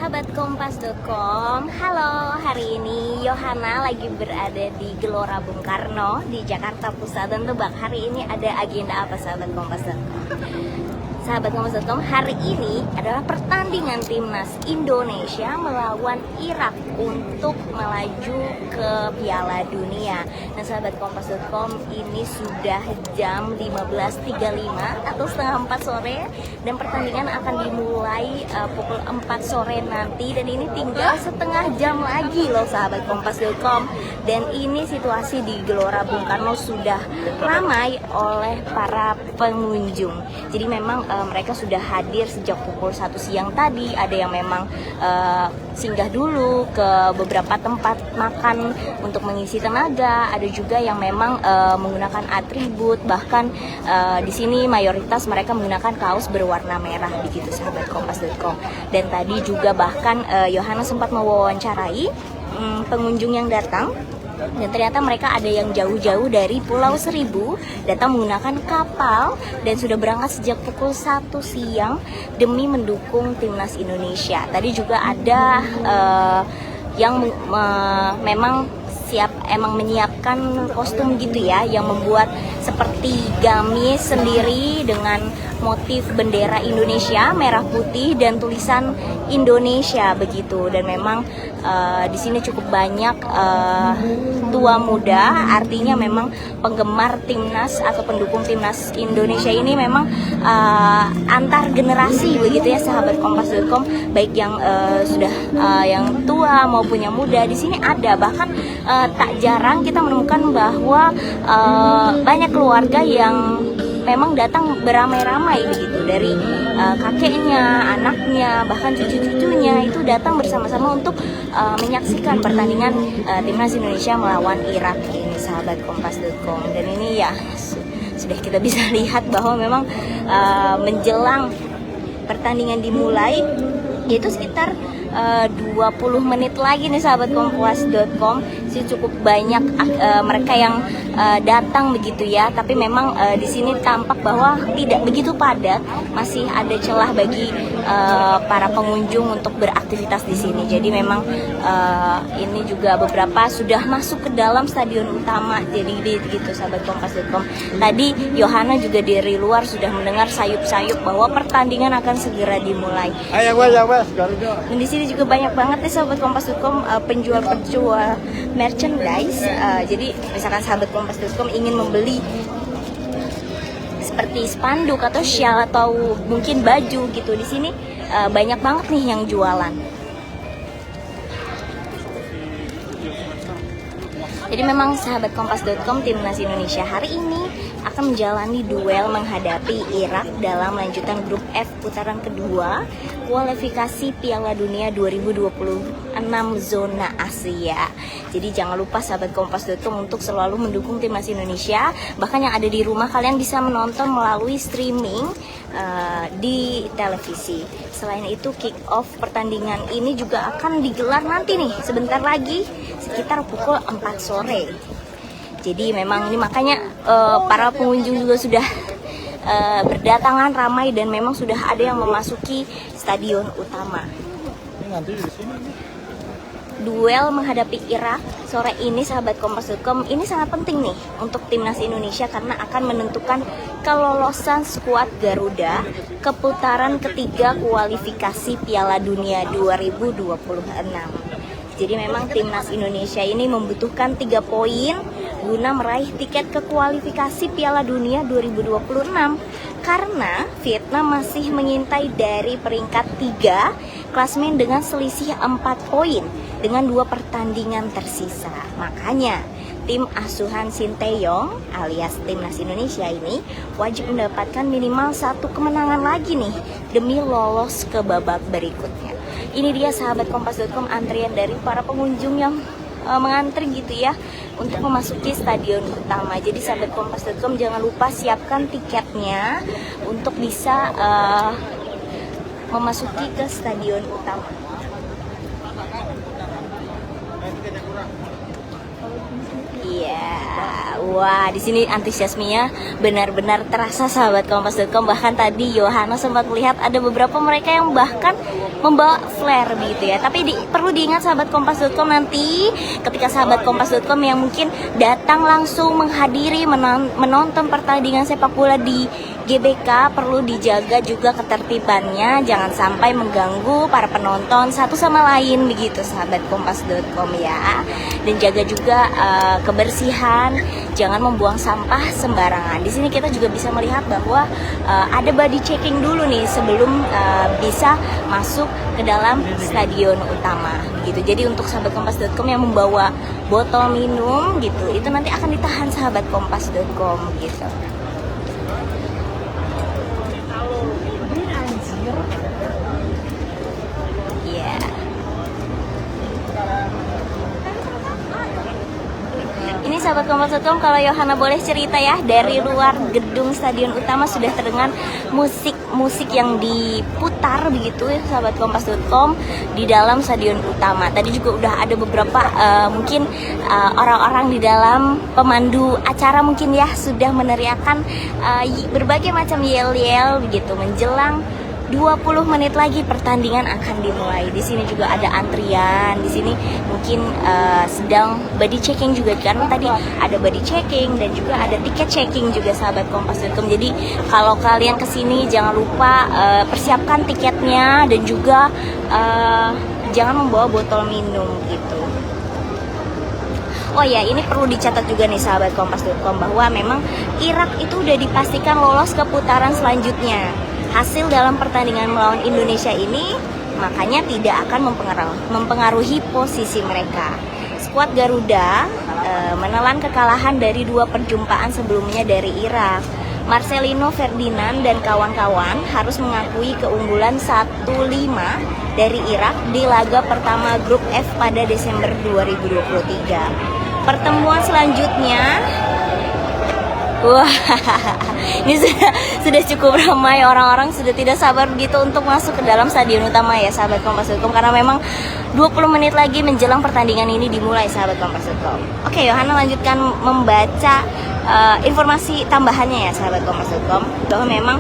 Sahabat Kompas.com, halo, hari ini Yohana lagi berada di Gelora Bung Karno di Jakarta Pusat. Dan tebak hari ini ada agenda apa sahabat Kompas.com? Sahabat Kompas.com, hari ini adalah pertandingan timnas Indonesia melawan Irak untuk melaju ke Piala Dunia. Nah sahabat Kompas.com, ini sudah jam 15.35 atau setengah 4 sore dan pertandingan akan dimulai pukul 4 sore nanti, dan ini tinggal setengah jam lagi loh sahabat Kompas.com. Dan ini situasi di Gelora Bung Karno sudah ramai oleh para pengunjung. Jadi memang mereka sudah hadir sejak pukul 1 siang tadi. Ada yang memang singgah dulu ke beberapa tempat makan untuk mengisi tenaga. Ada juga yang memang menggunakan atribut. Bahkan di sini mayoritas mereka menggunakan kaos berwarna merah begitu sahabat Kompas.com. Dan tadi juga bahkan Yohana sempat mewawancarai pengunjung yang datang. Dan ternyata mereka ada yang jauh-jauh dari Pulau Seribu datang menggunakan kapal dan sudah berangkat sejak pukul 1 siang demi mendukung timnas Indonesia. Tadi juga ada yang memang emang menyiapkan kostum gitu ya, yang membuat seperti gamis sendiri dengan motif bendera Indonesia merah putih dan tulisan Indonesia begitu. Dan memang di sini cukup banyak tua muda, artinya memang penggemar timnas atau pendukung timnas Indonesia ini memang antar generasi begitu ya sahabat Kompas.com, baik yang sudah yang tua maupun yang muda di sini ada. Bahkan tak jarang kita menemukan bahwa banyak keluarga yang memang datang beramai-ramai begitu, dari kakeknya, anaknya, bahkan cucu-cucunya itu datang bersama-sama untuk menyaksikan pertandingan timnas Indonesia melawan Irak ini sahabat Kompas.com. Dan ini ya sudah kita bisa lihat bahwa memang menjelang pertandingan dimulai yaitu sekitar 20 menit lagi nih sahabat Kompas.com, sih cukup banyak mereka yang datang begitu ya. Tapi memang di sini tampak bahwa tidak begitu padat, masih ada celah bagi para pengunjung untuk beraktivitas di sini. Jadi memang ini juga beberapa sudah masuk ke dalam stadion utama. Jadi gitu sahabat Kompas.com. Tadi Yohana juga dari luar sudah mendengar sayup-sayup bahwa pertandingan akan segera dimulai. Dan di sini juga banyak banget nih sahabat Kompas.com penjual-penjual merchandise. Jadi misalkan sahabat Kompas.com ingin membeli seperti spanduk atau shawl atau mungkin baju gitu, di sini banyak banget nih yang jualan. Jadi memang sahabat Kompas.com, timnas Indonesia hari ini akan menjalani duel menghadapi Irak dalam lanjutan grup F putaran kedua kualifikasi Piala Dunia 2026 zona Asia. Jadi jangan lupa sahabat Kompas.com untuk selalu mendukung timnas Indonesia. Bahkan yang ada di rumah kalian bisa menonton melalui streaming di televisi. Selain itu kick off pertandingan ini juga akan digelar nanti nih sebentar lagi sekitar pukul 4 sore. Jadi memang ini makanya para pengunjung juga sudah berdatangan ramai dan memang sudah ada yang memasuki stadion utama. Duel menghadapi Irak sore ini sahabat Kompas.com ini sangat penting nih untuk timnas Indonesia karena akan menentukan kelolosan skuad Garuda ke putaran ketiga kualifikasi Piala Dunia 2026. Jadi memang timnas Indonesia ini membutuhkan 3 poin guna meraih tiket ke kualifikasi Piala Dunia 2026 karena Vietnam masih mengintai dari peringkat 3 klasmen dengan selisih 4 poin dengan 2 pertandingan tersisa. Makanya tim asuhan Sinteyong alias timnas Indonesia ini wajib mendapatkan minimal 1 kemenangan lagi nih demi lolos ke babak berikutnya. Ini dia sahabat Kompas.com antrian dari para pengunjung yang mengantri gitu ya untuk memasuki stadion utama. Jadi sahabat Kompas.com jangan lupa siapkan tiketnya untuk bisa memasuki ke stadion utama. Iya, wah di sini antusiasmenya benar-benar terasa sahabat Kompas.com. Bahkan tadi Yohana sempat melihat ada beberapa mereka yang bahkan membawa flare begitu ya. Tapi perlu diingat sahabat Kompas.com, nanti ketika sahabat Kompas.com yang mungkin datang langsung menghadiri menonton pertandingan sepak bola di GBK, perlu dijaga juga ketertibannya, jangan sampai mengganggu para penonton satu sama lain begitu sahabat Kompas.com ya. Dan jaga juga kebersihan, jangan membuang sampah sembarangan. Di sini kita juga bisa melihat bahwa ada body checking dulu nih sebelum bisa masuk ke dalam stadion utama gitu. Jadi untuk sahabat Kompas.com yang membawa botol minum gitu, itu nanti akan ditahan sahabat Kompas.com gitu. Iya. Ini sahabat Kompas.com, kalau Yohana boleh cerita ya, dari luar gedung stadion utama sudah terdengar musik yang diputar begitu ya sahabat Kompas.com di dalam stadion utama. Tadi juga udah ada beberapa mungkin orang-orang di dalam, pemandu acara mungkin ya, sudah meneriakan berbagai macam yel-yel begitu menjelang 20 menit lagi pertandingan akan dimulai. Di sini juga ada antrian. Di sini mungkin sedang body checking juga, karena tadi ada body checking dan juga ada tiket checking juga sahabat Kompas.com. Jadi kalau kalian kesini jangan lupa persiapkan tiketnya dan juga jangan membawa botol minum gitu. Oh ya, ini perlu dicatat juga nih sahabat Kompas.com bahwa memang Irak itu udah dipastikan lolos ke putaran selanjutnya. Hasil dalam pertandingan melawan Indonesia ini makanya tidak akan mempengaruhi posisi mereka. Skuad Garuda menelan kekalahan dari 2 perjumpaan sebelumnya dari Irak. Marcelino Ferdinand dan kawan-kawan harus mengakui keunggulan 1-5 dari Irak di laga pertama grup F pada Desember 2023. Pertemuan selanjutnya, wah, ini sudah cukup ramai, orang-orang sudah tidak sabar begitu untuk masuk ke dalam stadion utama ya sahabat Kompas.com, karena memang 20 menit lagi menjelang pertandingan ini dimulai sahabat Kompas.com. Oke, Yohana lanjutkan membaca informasi tambahannya ya sahabat Kompas.com, bahwa memang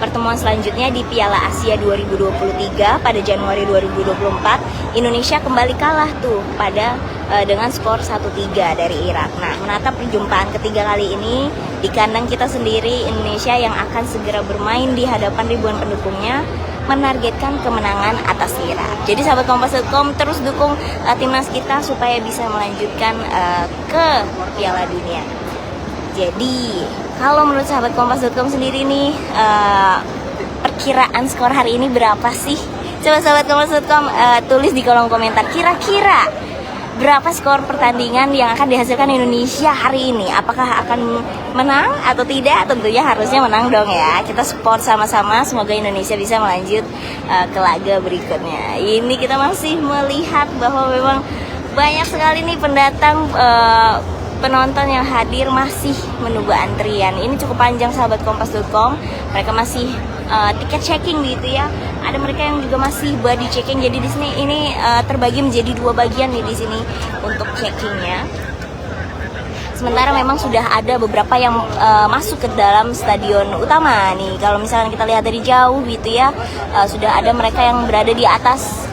pertemuan selanjutnya di Piala Asia 2023 pada Januari 2024, Indonesia kembali kalah tuh pada dengan skor 1-3 dari Irak. Nah, menatap perjumpaan ketiga kali ini di kandang kita sendiri, Indonesia yang akan segera bermain di hadapan ribuan pendukungnya menargetkan kemenangan atas Irak. Jadi sahabat Kompas.com, terus dukung timnas kita supaya bisa melanjutkan ke Piala Dunia. Jadi kalau menurut sahabat Kompas.com sendiri nih, perkiraan skor hari ini berapa sih? Coba sahabat Kompas.com tulis di kolom komentar, kira-kira berapa skor pertandingan yang akan dihasilkan Indonesia hari ini? Apakah akan menang atau tidak? Tentunya harusnya menang dong ya. Kita support sama-sama, semoga Indonesia bisa melanjut ke laga berikutnya. Ini kita masih melihat bahwa memang banyak sekali nih pendatang, penonton yang hadir masih menunggu antrian. Ini cukup panjang sahabat Kompas.com. Mereka masih tiket checking gitu ya. Ada mereka yang juga masih body checking. Jadi di sini ini terbagi menjadi 2 bagian nih di sini untuk checkingnya. Sementara memang sudah ada beberapa yang masuk ke dalam stadion utama nih. Kalau misalkan kita lihat dari jauh gitu ya, sudah ada mereka yang berada di atas.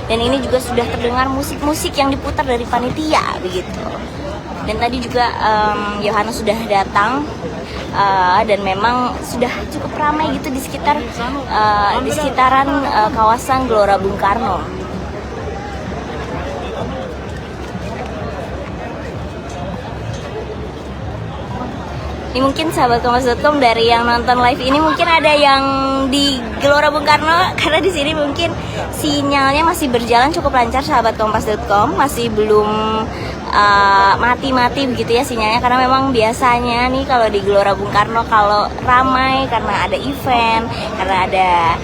Dan ini juga sudah terdengar musik-musik yang diputar dari panitia begitu. Dan tadi juga Yohana sudah datang dan memang sudah cukup ramai gitu di sekitaran kawasan Gelora Bung Karno. Ini mungkin sahabat Kompas.com dari yang nonton live ini mungkin ada yang di Gelora Bung Karno, karena di sini mungkin sinyalnya masih berjalan cukup lancar sahabat Kompas.com, masih belum mati-mati begitu ya sinyalnya, karena memang biasanya nih kalau di Gelora Bung Karno kalau ramai karena ada event, karena ada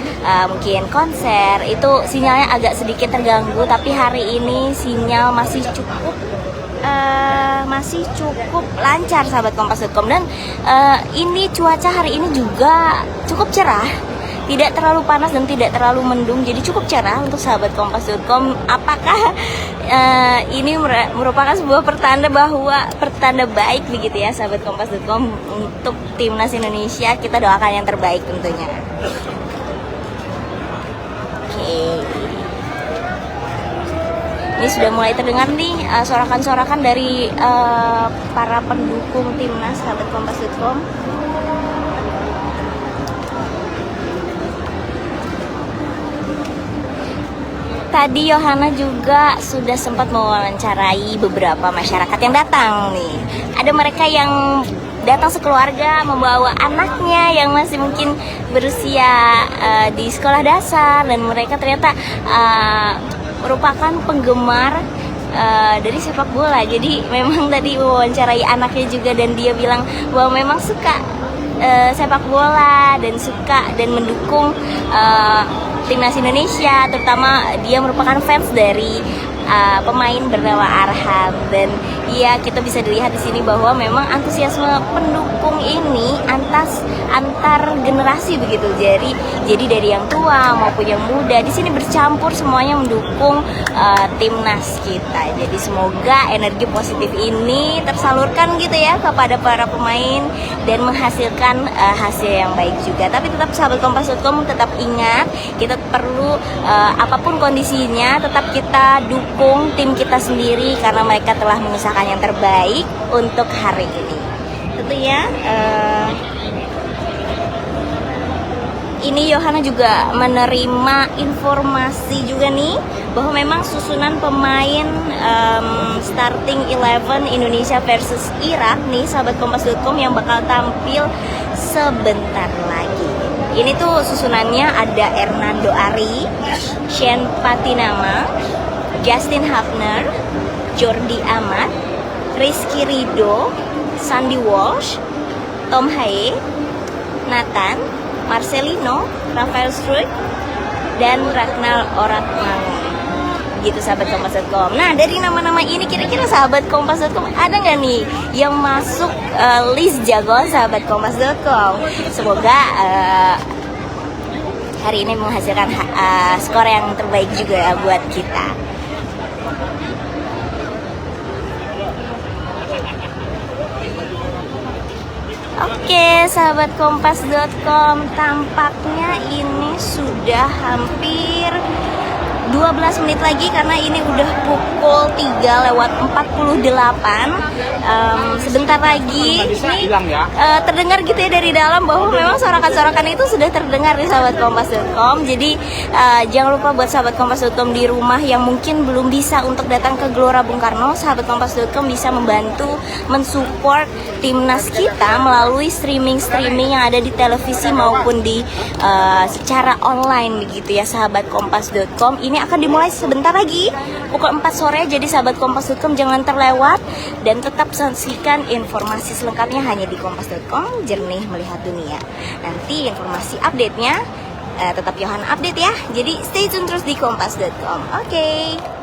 mungkin konser, itu sinyalnya agak sedikit terganggu. Tapi hari ini sinyal masih cukup lancar sahabat Kompas.com. Dan ini cuaca hari ini juga cukup cerah, tidak terlalu panas dan tidak terlalu mendung, jadi cukup cerah untuk sahabat Kompas.com. Apakah ini merupakan sebuah pertanda baik begitu ya sahabat kompas.com untuk timnas Indonesia. Kita doakan yang terbaik tentunya. Oke. Ini sudah mulai terdengar nih sorakan-sorakan dari para pendukung timnas sahabat kompas.com. Tadi Yohana juga sudah sempat mewawancarai beberapa masyarakat yang datang nih. Ada mereka yang datang sekeluarga membawa anaknya yang masih mungkin berusia di sekolah dasar, dan mereka ternyata merupakan penggemar dari sepak bola. Jadi memang tadi mewawancarai anaknya juga, dan dia bilang bahwa memang suka sepak bola dan suka dan mendukung timnas Indonesia, terutama dia merupakan fans dari pemain bernama Arhan. Dan ya, kita bisa dilihat di sini bahwa memang antusiasme pendukung ini antar generasi begitu. Jadi dari yang tua maupun yang muda di sini bercampur, semuanya mendukung timnas kita. Jadi semoga energi positif ini tersalurkan gitu ya kepada para pemain dan menghasilkan hasil yang baik juga. Tapi tetap sahabat kompas.com tetap ingat, kita perlu apapun kondisinya tetap kita dukung tim kita sendiri karena mereka telah mengusahakan yang terbaik untuk hari ini. Tentunya ini Yohana juga menerima informasi juga nih bahwa memang susunan pemain starting 11 Indonesia versus Irak nih sahabat kompas.com yang bakal tampil sebentar lagi. Ini tuh susunannya ada Hernando Ari, Shane Patinama, Justin Hafner, Jordi Amat, Rizky Ridho, Sandy Walsh, Tom Haye, Nathan, Marcelino, Rafael Struik, dan Ragnal Oratmangun. Gitu sahabat kompas.com. Nah, dari nama-nama ini kira-kira sahabat kompas.com ada nggak nih yang masuk list jagoan sahabat kompas.com? Semoga hari ini menghasilkan skor yang terbaik juga ya buat kita. Oke, sahabat kompas.com, tampaknya ini sudah hampir 12 menit lagi karena ini udah pukul 3:48. Sebentar lagi ini terdengar gitu ya dari dalam bahwa memang sorakan-sorakan itu sudah terdengar di sahabat kompas.com. Jadi jangan lupa buat sahabat kompas.com di rumah yang mungkin belum bisa untuk datang ke Gelora Bung Karno, sahabat kompas.com bisa membantu mensupport timnas kita melalui streaming yang ada di televisi maupun di secara online begitu ya sahabat kompas.com. Ini akan dimulai sebentar lagi pukul 4 sore, jadi sahabat kompas.com jangan terlewat dan tetap saksikan informasi selengkapnya hanya di kompas.com, jernih melihat dunia. Nanti informasi update-nya tetap Yohana update ya, jadi stay tune terus di kompas.com. Oke.